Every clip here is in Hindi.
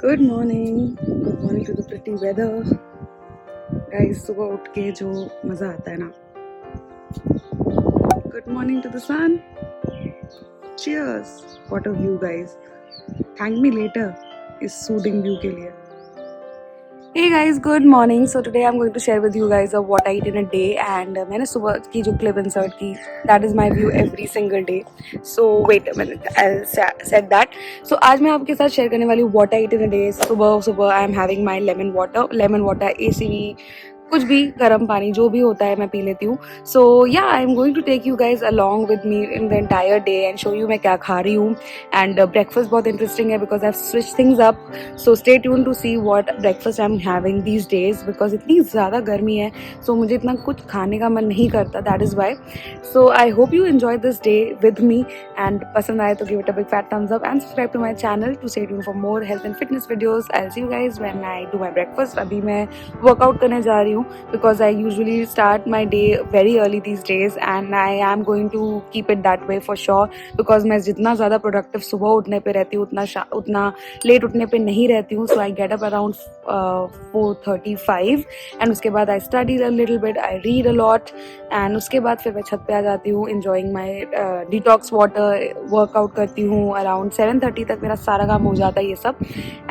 Good morning to the pretty weather guys. सुबह उठ के जो मज़ा आता है ना। Good morning to the sun. Cheers. What a view guys. Thank me later इस सूदिंग व्यू के लिए। Hey guys, good morning. So today I'm going to share with you guys of what I eat in a day, and मैंने सुबह की जो clip insert की, that is my view every single day. So wait a minute, I'll set that. So आज मैं आपके साथ share करने वाली हूँ what I eat in a day. सुबह I am having my lemon water, ACV, कुछ भी गर्म पानी जो भी होता है मैं पी लेती हूँ. So yeah I am going to take you guys along with me in the entire day and show you मैं क्या खा रही हूँ. एंड ब्रेकफास्ट बहुत इंटरेस्टिंग है because I have switch things up. So stay tune to see what breakfast I am having these days because इतनी ज़्यादा गर्मी है. सो मुझे इतना कुछ खाने का मन नहीं करता, that is why. So I hope you enjoy this day with me and पसंद आए तो give it a big fat thumbs up and subscribe to my channel to stay tune for more health and fitness videos. I will see you guys when I do my breakfast. अभी मैं वर्कआउट करने जा रही हूँ because I usually start my day very early these days and I am going to keep it that way for sure because मैं जितना ज़्यादा productive सुबह उठने पे रहती हूँ उतना लेट उठने पे नहीं रहती हूँ. So I get up around 4:35 and उसके बाद I study a little bit, I read a lot and उसके बाद फिर मैं छत पे आ जाती हूँ enjoying my detox water, workout करती हूँ around 7:30 तक. मेरा सारा काम हो जाता है ये सब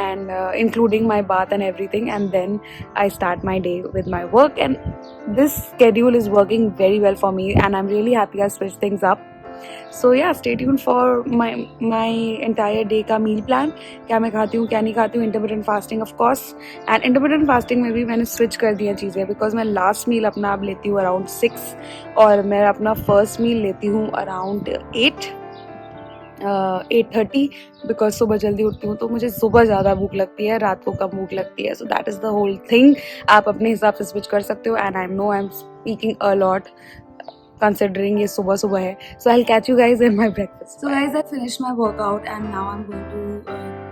and including my bath and everything, and then I start my day with my work and this schedule is working very well for me and I'm really happy I switched things up. So yeah, stay tuned for my entire day का meal plan. क्या मैं खाती हूँ क्या नहीं खाती हूँ. intermittent fasting of course, and intermittent fasting में भी मैंने switch कर दिया चीज़ें because मैं last meal अपना अब लेती हूँ around 6 और मैं अपना first meal लेती हूँ around 8:30 बिकॉज सुबह जल्दी उठती हूँ तो मुझे सुबह ज़्यादा भूख लगती है, रात को कम भूख लगती है. So that is the whole thing. आप अपने हिसाब से स्विच कर सकते हो and I know I am speaking a lot considering ये सुबह सुबह है. So I'll catch you guys in my breakfast. So guys, I finished my workout and now I'm going to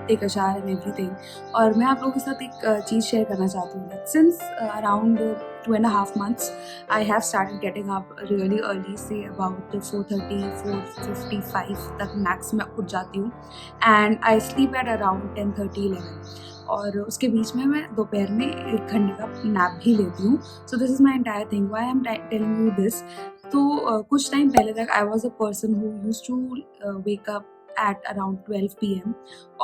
take a shower and everything. और मैं आप लोगों के साथ एक चीज़ शेयर करना चाहती हूँ that since around 2.5 months I have started getting up really early, say about 4:30 4:55 तक max मैं उठ जाती हूँ and I sleep at around 10:30 11. और उसके बीच में मैं दोपहर में 1 घंटे का नैप भी लेती हूँ. So this is my entire thing. Why I am telling you this. तो कुछ टाइम पहले तक I was a person who used to wake up at around 12 PM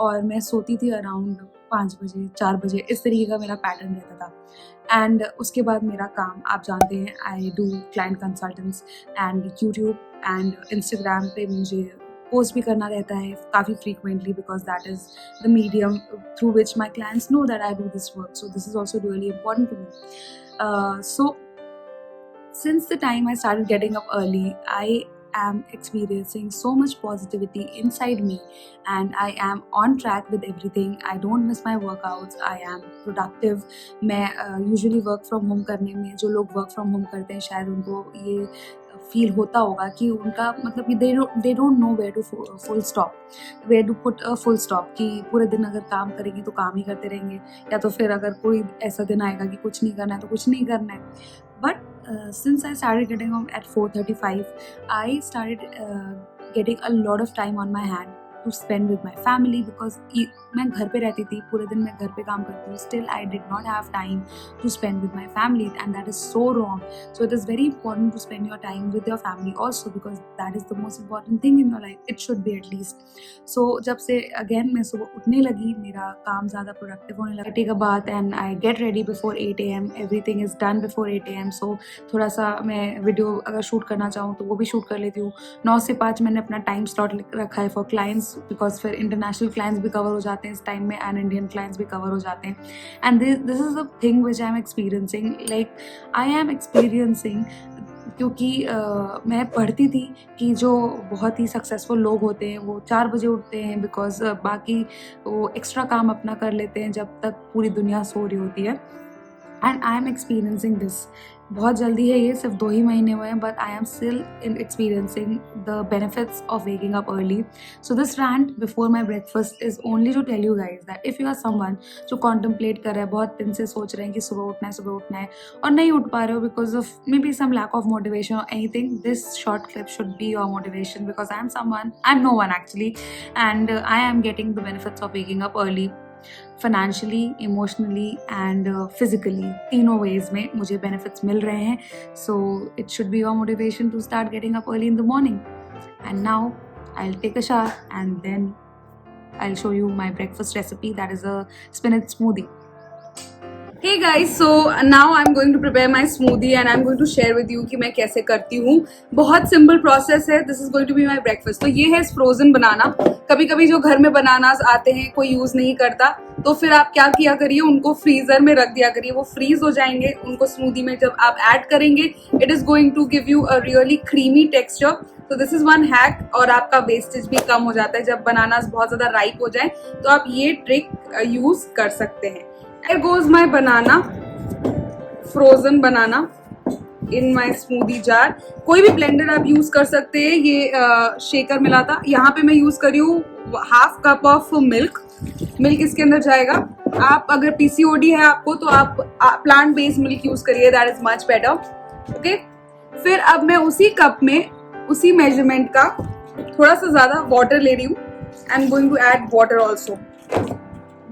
और मैं सोती थी अराउंड 5 बजे 4 बजे. इस तरीके का मेरा पैटर्न रहता था. एंड उसके बाद मेरा काम आप जानते हैं, I do client consultants and YouTube and Instagram पे मुझे पोस्ट भी करना रहता है काफ़ी frequently because that is the medium through which my clients know that I do this work. So this is also really important to me. So since the time I started getting up early, I am experiencing so much positivity inside me and I am on track with everything. I don't miss my workouts. I am productive. मैं usually work from home करने में, जो लोग work from home करते हैं शायद उनको ये फील होता होगा कि उनका मतलब they don't know where to put a full stop. कि पूरे दिन अगर काम करेंगे तो काम ही करते रहेंगे या तो फिर अगर कोई ऐसा दिन आएगा कि कुछ नहीं करना है तो कुछ नहीं करना है. But since I started getting up at 4:35, I started getting a lot of time on my hand to spend with my family because मैं घर पे रहती थी, पूरे दिन मैं घर पे काम करती हूँ. Still I did not have time to spend with my family and that is so wrong. So it is very important to spend your time with your family also because that is the most important thing in your life. It should be at least. So जब से again मैं सुबह उठने लगी, मेरा काम ज़्यादा productive होने लगा. I take a bath and I get ready before 8 AM. Everything is done before 8 AM. So थोड़ा सा मैं वीडियो अगर शूट करना चाहूँ तो वो भी शूट कर लेती हूँ. 9 से 5 मैंने अपना टाइम स्लॉट रखा है फॉर क्लाइंट्स बिकॉज फिर इंटरनेशनल क्लाइंट्स भी कवर हो जाते हैं इस टाइम में एंड इंडियन क्लाइंट्स भी कवर हो जाते हैं. And this is the thing which I am experiencing. Like I am experiencing क्योंकि मैं पढ़ती थी कि जो बहुत ही सक्सेसफुल लोग होते हैं वो 4 बजे उठते हैं बिकॉज बाकी वो एक्स्ट्रा काम अपना कर लेते हैं जब तक पूरी दुनिया सो रही होती है. And I am experiencing this. बहुत जल्दी है, ये सिर्फ 2 ही महीने हुए हैं but I am still in experiencing the benefits of waking up early. So this rant before my breakfast is only to tell you guys that if you are someone जो कॉन्टम्पलेट कर रहा है, बहुत दिन से सोच रहे हैं कि सुबह उठना है और नहीं उठ पा रहे हो because of maybe some lack of motivation और anything, this short clip should be your motivation because I am no one actually and I am getting the benefits of waking up early. Financially, emotionally and physically, तीनों वेज में मुझे बेनिफिट्स मिल रहे हैं. So it should be your motivation to start getting up early in the morning. And now I will take a shower and then I'll show you my breakfast recipe, that is a spinach smoothie. Hey guys, so now I'm going to prepare my smoothie and I'm going to share with you कि मैं कैसे करती हूँ. बहुत simple process है. This is going to be my breakfast. तो ये है frozen banana. कभी कभी जो घर में बनानास आते हैं कोई यूज़ नहीं करता, तो फिर आप क्या किया करिए, उनको फ्रीज़र में रख दिया करिए, वो फ्रीज हो जाएंगे. उनको स्मूदी में जब आप ऐड करेंगे, it is going to give you a really creamy texture. तो दिस इज वन हैक. और आपका वेस्टेज भी कम हो जाता है. जब बनानास बहुत ज़्यादा राइप हो जाए तो आप ये ट्रिक यूज़ कर सकते हैं. Here goes my banana, frozen banana in my smoothie jar. कोई भी ब्लेंडर आप यूज कर सकते हैं. ये शेकर मिला था. यहाँ पे मैं यूज कर रही हूँ half cup of milk. Milk इसके अंदर जाएगा. आप अगर पीसीओडी है आपको तो आप प्लांट बेस्ड मिल्क यूज करिए, that is much better. Okay, फिर अब मैं उसी कप में उसी मेजरमेंट का थोड़ा सा ज्यादा वाटर ले रही हूँ. I am going to add water also.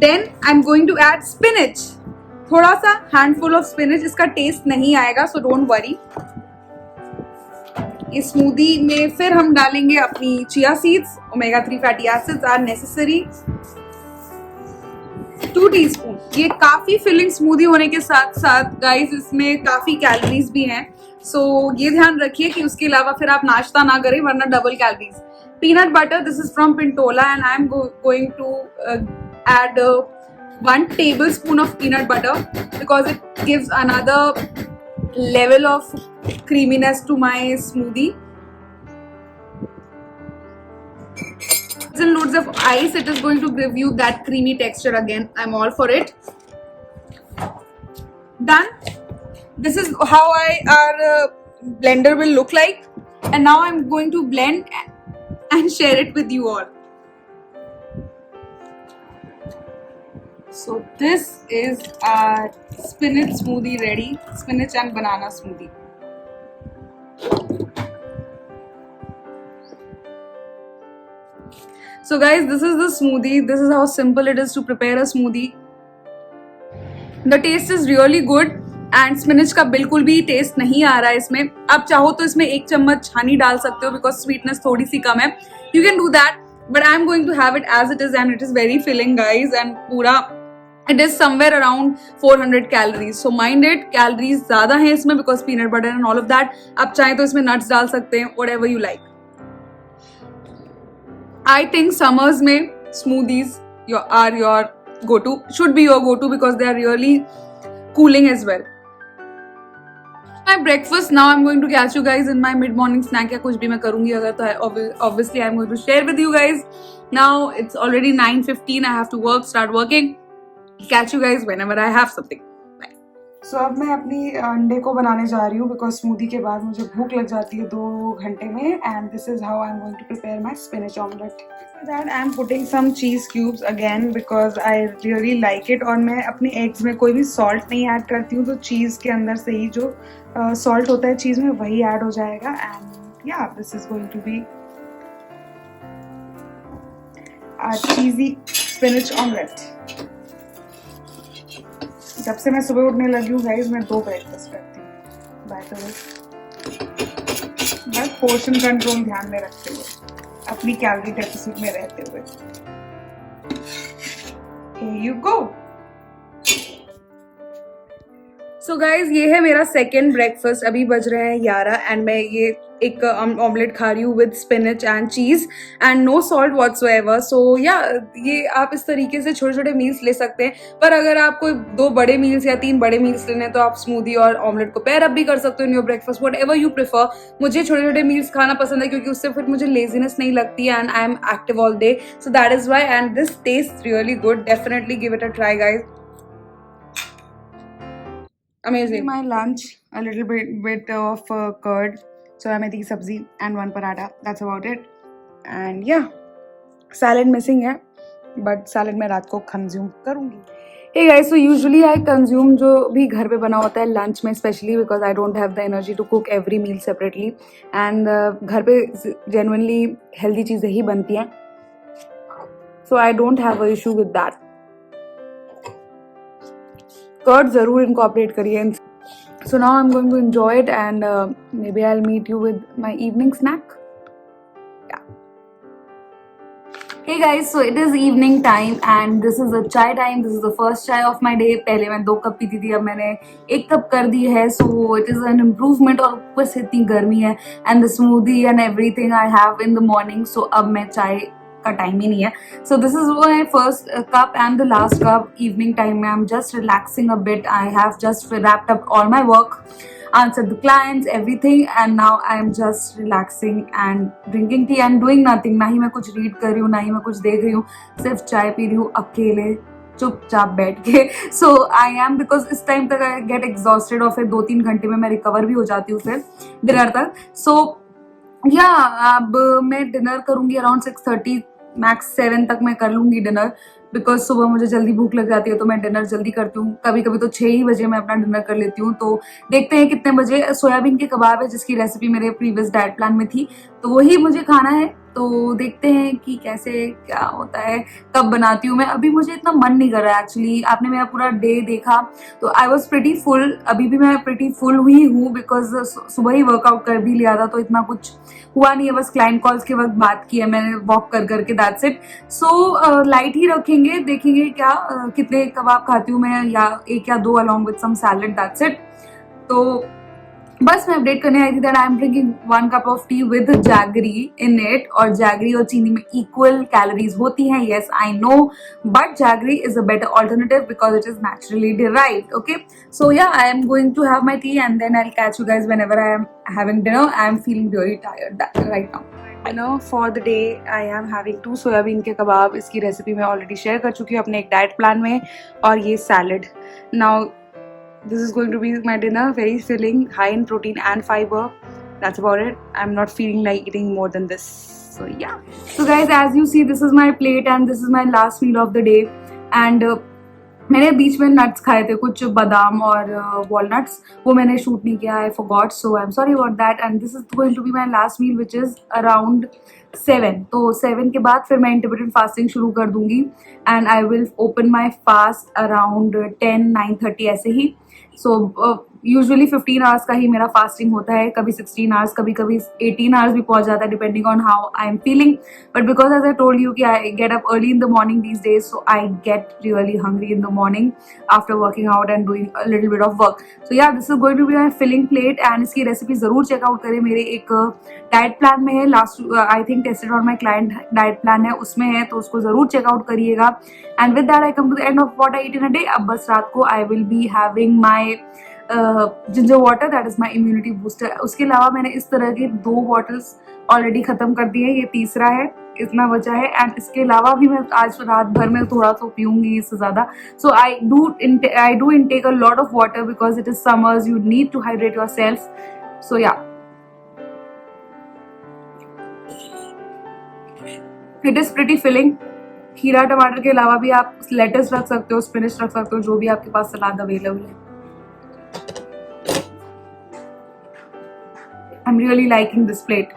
Then I'm going to add spinach. थोड़ा सा हैंडफुल ऑफ स्पिनच. इसका टेस्ट नहीं आएगा, so don't worry. इस स्मूदी में फिर हम डालेंगे अपनी chia seeds. omega-3 fatty acids are necessary. 2 teaspoon. ये काफी फिलिंग स्मूदी होने के साथ साथ गाइस इसमें काफी कैलोरीज भी हैं. सो ये ध्यान रखिए कि उसके अलावा फिर आप नाश्ता ना करें वरना double calories. Peanut butter, this is from Pintola and I am going to add 1 tablespoon of peanut butter because it gives another level of creaminess to my smoothie. And loads of ice, it is going to give you that creamy texture again. I'm all for it. Done. This is how our blender will look like, and now I'm going to blend and share it with you all. So this is our spinach smoothie ready. Spinach and banana smoothie. So guys, this is the smoothie. This is how simple it is to prepare a smoothie. The taste is really good and spinach का बिल्कुल भी टेस्ट नहीं आ रहा है इसमें. आप चाहो तो इसमें 1 चम्मच हनी डाल सकते हो because sweetness थोड़ी सी कम है. You can do that, but I am going to have it as it is and it is very filling guys. And पूरा it is somewhere around 400 calories. So mind it, calories ज़्यादा हैं इसमें because peanut butter and all of that. आप चाहें तो इसमें nuts डाल सकते हैं, whatever you like. I think summers में smoothies are your go-to, should be your go-to because they are really cooling as well. My breakfast, now I'm going to catch you guys in my mid-morning snack. या कुछ भी मैं करूँगी अगर तो obviously I'm going to share with you guys. Now it's already 9:15. I have to start working. Catch you guys whenever I have something. Bye. So अब मैं अपनी अंडे को बनाने जा रही हूँ because स्मूदी के बाद मुझे भूख लग जाती है 2 घंटे में. And this is how I'm going to prepare my spinach omelette. For that I'm putting some cheese cubes again because I really like it. और मैं अपने eggs में कोई भी salt नहीं add करती हूँ, तो cheese के अंदर से ही जो salt होता है चीज़ में वही add हो जाएगा. And yeah, this is going to be a cheesy spinach omelette. जब से मैं सुबह उठने लगी हूँ गाइस, मैं 2 ब्रेकफास्ट करती हूँ बाय द वे, बस पोर्शन कंट्रोल ध्यान में रखते हुए, अपनी कैलोरी डेफिसिट में रहते हुए. Here you go. So guys ये है मेरा सेकेंड ब्रेकफास्ट. अभी बज रहे हैं 11 एंड मैं ये एक ऑमलेट खा रही हूँ with spinach and cheese and no salt whatsoever. So yeah ये आप इस तरीके से छोटे छोटे मील्स ले सकते हैं. पर अगर आपको 2 बड़े मील्स या 3 बड़े मील्स लेने हैं तो आप स्मूदी और ऑमलेट को पेयर अप भी कर सकते हो in your breakfast, what ever you prefer. मुझे छोटे छोटे मील्स खाना पसंद है क्योंकि उससे फिर मुझे लेजीनेस नहीं लगती and I am active all day. So that is why and this taste really good. Definitely give it a try guys. Amazing. My lunch, a little bit of curd, soya methi ki sabzi and 1 paratha. That's about it. And yeah, salad missing है, but salad मैं रात को consume करूँगी. Hey guys, so usually I consume जो भी घर पे बना होता है lunch में, especially because I don't have the energy to cook every meal separately. And घर पे genuinely healthy चीज़ें ही बनती हैं. So I don't have a issue with that. Curd ज़रूर इनकॉर्पोरेट करिए. So now I'm going to enjoy it, and maybe I'll meet you with my evening snack. Yeah. Hey guys, so it is evening time and this is a chai time. This is the first chai of my day. पहले मैं 2 कप पीती थी, अब मैंने 1 कप कर दी है. So it is an improvement. और ऊपर से इतनी गर्मी है and the smoothie and everything I have in the morning. So अब मैं चाय का टाइम ही नहीं है. So this is my first cup and the last cup. Evening time में I'm just relaxing a bit. I have just wrapped up all my work, answered the clients, everything, and now I am just relaxing and drinking tea and doing nothing. ना ही मैं कुछ read कर रही हूँ, ना ही मैं कुछ देख रही हूँ, सिर्फ चाय पी रही हूँ अकेले चुपचाप बैठ के. So I am, because इस टाइम तक I get exhausted और फिर 2-3 घंटे में मैं रिकवर भी हो जाती हूँ फिर डिनर तक. So अब मैं डिनर करूँगी अराउंड 6:30, मैक्स 7 तक मैं कर लूँगी डिनर, बिकॉज सुबह मुझे जल्दी भूख लग जाती है तो मैं डिनर जल्दी करती हूँ. कभी कभी तो 6 ही बजे मैं अपना डिनर कर लेती हूँ. तो देखते हैं कितने बजे. सोयाबीन के कबाब है जिसकी रेसिपी मेरे प्रीवियस डाइट प्लान में थी, तो वही मुझे खाना है. तो देखते हैं कि कैसे क्या होता है, कब बनाती हूँ मैं. अभी मुझे इतना मन नहीं कर रहा है एक्चुअली. आपने मेरा पूरा डे देखा तो आई वॉज प्रिटी फुल. अभी भी मैं प्रिटी फुल हुई हूँ बिकॉज सुबह ही वर्कआउट कर भी लिया था, तो इतना कुछ हुआ नहीं है. बस क्लाइंट कॉल्स के वक्त बात की है मैंने वॉक कर करके, दैट्स इट. सो लाइट ही रखेंगे, देखेंगे क्या कितने कबाब खाती हूँ मैं, या 1 या 2 along with some salad, that's it. तो बस मैं अपडेट करने आई थी that I am drinking 1 cup of tea with jaggery in it. और जैगरी और चीनी में इक्वल कैलोरीज होती हैं, yes I know, but jaggery is a better alternative because it is naturally derived. Okay, so yeah I am going to have my tea and then I will catch you guys whenever I am having dinner. I am feeling really tired right now. Dinner for the day I am having 2 soybean के कबाब. इसकी रेसिपी मैं ऑलरेडी शेयर कर चुकी हूँ अपने एक डाइट प्लान में. और ये salad. Now this is going to be my dinner, very filling, high in protein and fiber. That's about it. I'm not feeling like eating more than this. So yeah. So guys, as you see, this is my plate and this is my last meal of the day. And मैंने बीच में नट्स खाए थे, कुछ बादाम और वॉलनट्स, वो मैंने शूट नहीं किया. I forgot, so I am sorry about that. And this is going to be my last meal which is around 7. तो 7 के बाद फिर मैं इंटरमिटेंट फास्टिंग शुरू कर दूंगी and I will open my fast around 10-9:30 ऐसे ही. सो यूजुअली 15 आवर्स का ही मेरा फास्टिंग होता है, कभी 16 आवर्स, कभी कभी 18 आवर्स भी पहुंच जाता है depending on how I am feeling. But because as I told you कि I get up early in the morning these days, so I get really hungry in the morning after working out and doing a little bit of work. So yeah this is going to be my filling plate. And इसकी रेसिपी जरूर चेकआउट करें, मेरे एक डाइट प्लान में है, last I think tested on my client diet plan है, उसमें है, तो उसको जरूर चेकआउट करिएगा. And with that I come to the end of what I eat in a day. अब बस रात को I will be having my ginger water, that is my immunity booster. उसके अलावा मैंने इस तरह के 2 बॉटल्स ऑलरेडी खत्म कर दिए, ये तीसरा है, इतना बचा है. एंड इसके अलावा भी मैं आज रात भर में थोड़ा सा पीऊंगी इससे ज्यादा. So I do intake a lot of water because it is summers, you need to hydrate yourself. So yeah it is pretty filling. खीरा टमाटर के अलावा भी आप लेटस रख सकते हो, स्पिनच रख सकते हो, जो भी आपके पास सलाद अवेलेबल है. I'm really liking this plate.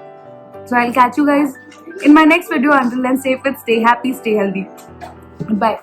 So I'll catch you guys in my next video. Until then, stay fit, stay happy, stay healthy. Bye.